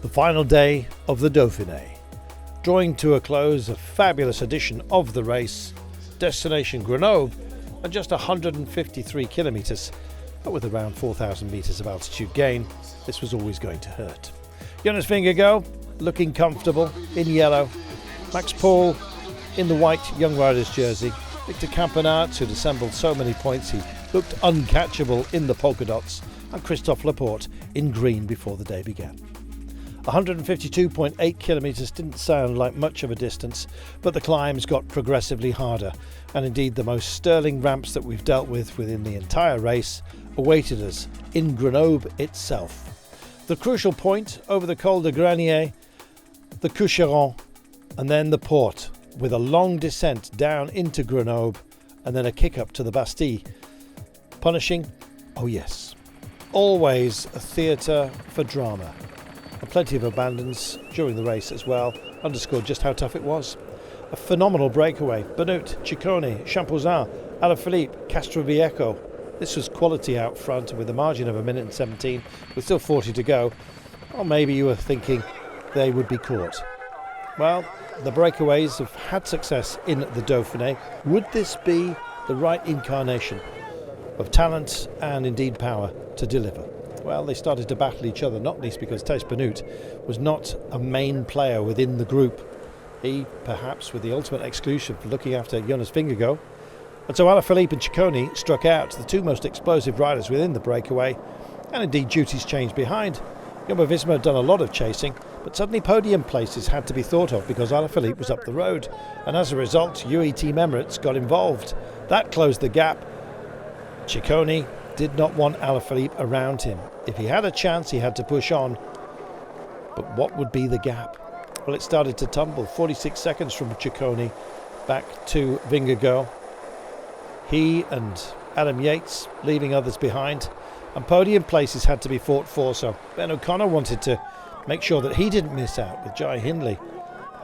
The final day of the Dauphiné, drawing to a close a fabulous edition of the race, destination Grenoble, at just 153 kilometres, but with around 4,000 metres of altitude gain, this was always going to hurt. Jonas Vingegaard looking comfortable in yellow, Max Paul in the white Young Riders jersey, Victor Campenaerts, who'd assembled so many points he looked uncatchable in the polka dots, and Christophe Laporte in green before the day began. 152.8 kilometres didn't sound like much of a distance, but the climbs got progressively harder, and indeed the most sterling ramps that we've dealt with within the entire race awaited us in Grenoble itself. The crucial point over the Col du Granier, the Cucheron, and then the Porte, with a long descent down into Grenoble and then a kick up to the Bastille. Punishing? Oh yes. Always a theatre for drama. And plenty of abandons during the race as well underscored just how tough it was. A phenomenal breakaway. Benoit, Ciccone, Champouzin, Alaphilippe, Castroviejo. This was quality out front, and with a margin of 1:17, with still 40 to go. Or maybe you were thinking they would be caught. Well, the breakaways have had success in the Dauphiné. Would this be the right incarnation of talent and indeed power to deliver? Well, they started to battle each other, not least because Thijs Benoit was not a main player within the group. He, perhaps, with the ultimate exclusion for looking after Jonas Vingegaard. And so Alaphilippe and Ciccone struck out, the two most explosive riders within the breakaway, and indeed duties changed behind. Jumbo-Visma had done a lot of chasing, but suddenly podium places had to be thought of because Alaphilippe was up the road, and as a result, UAE Team Emirates got involved. That closed the gap. Ciccone did not want Alaphilippe around him. If he had a chance, he had to push on. But what would be the gap? Well, it started to tumble. 46 seconds from Ciccone back to Vingegaard. He and Adam Yates leaving others behind. And podium places had to be fought for, so Ben O'Connor wanted to make sure that he didn't miss out, with Jai Hindley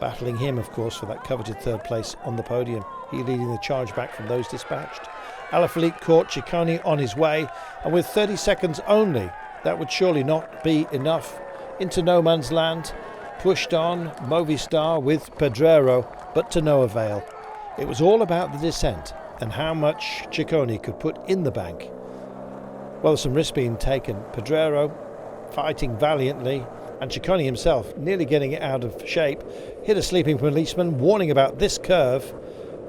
battling him, of course, for that coveted third place on the podium. He leading the charge back from those dispatched. Alaphilippe caught Ciccone on his way, and with 30 seconds only, that would surely not be enough. Into no man's land, pushed on Movistar with Pedrero, but to no avail. It was all about the descent and how much Ciccone could put in the bank. Well, some risk being taken. Pedrero fighting valiantly, and Ciccone himself nearly getting it out of shape. Hit a sleeping policeman, warning about this curve.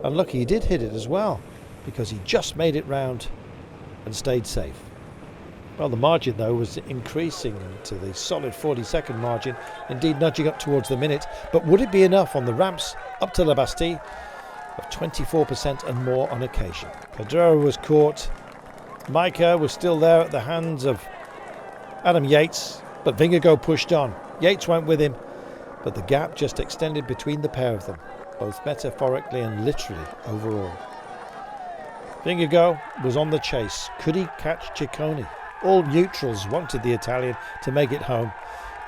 And lucky he did hit it as well, because he just made it round and stayed safe. Well, the margin, though, was increasing to the solid 40-second margin, indeed nudging up towards the minute. But would it be enough on the ramps up to La Bastille? Of 24% and more on occasion. Pedrero was caught. Micah was still there at the hands of Adam Yates, but Vingegaard pushed on. Yates went with him, but the gap just extended between the pair of them, both metaphorically and literally overall. Vingegaard was on the chase. Could he catch Ciccone? All neutrals wanted the Italian to make it home.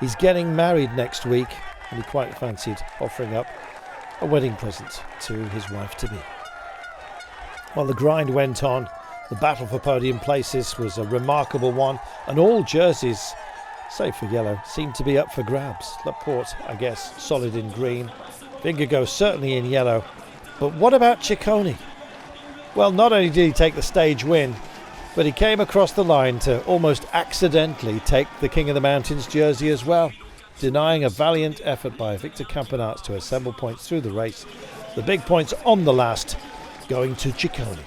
He's getting married next week, and he quite fancied offering up a wedding present to his wife-to-be. While the grind went on, the battle for podium places was a remarkable one, and all jerseys, save for yellow, seemed to be up for grabs. Laporte, I guess, solid in green. Vingegaard certainly in yellow. But what about Ciccone? Well, not only did he take the stage win, but he came across the line to almost accidentally take the King of the Mountains jersey as well, denying a valiant effort by Victor Campenaerts to assemble points through the race. The big points on the last going to Ciccone.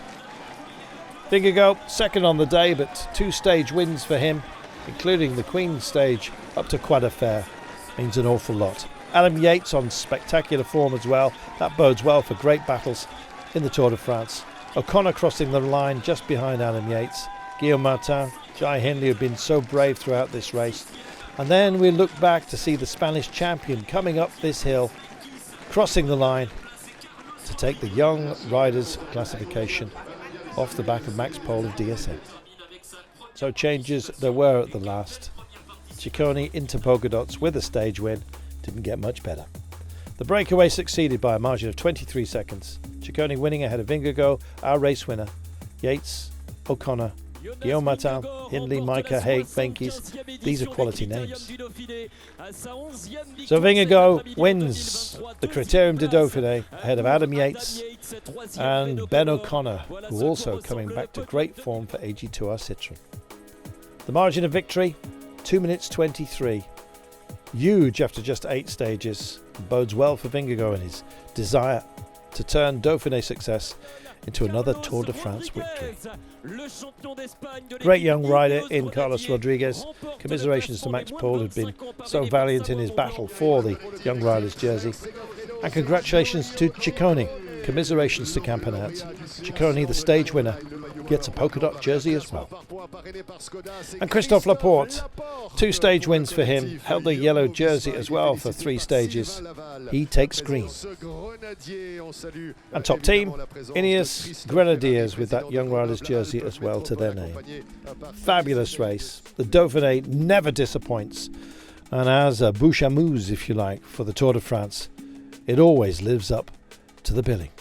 Vingegaard second on the day, but 2 stage wins for him, including the Queen's stage up to Croix de Fer, means an awful lot. Adam Yates on spectacular form as well. That bodes well for great battles in the Tour de France. O'Connor crossing the line just behind Adam Yates. Guillaume Martin, Jai Hindley have been so brave throughout this race. And then we look back to see the Spanish champion coming up this hill, crossing the line to take the young riders classification off the back of Max Paul of DSM. So changes there were at the last. Ciccone into polka dots with a stage win. Didn't get much better. The breakaway succeeded by a margin of 23 seconds. Ciccone winning ahead of Vingegaard, our race winner. Yates, O'Connor Guillaume Martin, Hindley, Micah, Haig, Benkis. These are quality names. So Vingegaard wins the Critérium de Dauphiné ahead of Adam Yates and Ben O'Connor, who also coming back to great form for AG2R Citroën. The margin of victory, 2 minutes 23. Huge after just 8 stages. Bodes well for Vingegaard and his desire to turn Dauphiné success into another Tour de France victory. Great young rider in Carlos Rodriguez. Commiserations to Max Paul, who'd been so valiant in his battle for the young rider's jersey. And congratulations to Ciccone. Commiserations to Campenaerts. Ciccone, the stage winner, gets a polka dot jersey as well. And Christophe Laporte, 2 stage wins for him, held the yellow jersey as well for 3 stages. He takes green. And top team, Ineos Grenadiers, with that young rider's jersey as well to their name. Fabulous race. The Dauphiné never disappoints, and as a bouche à mouse, if you like, for the Tour de France, it always lives up to the billing.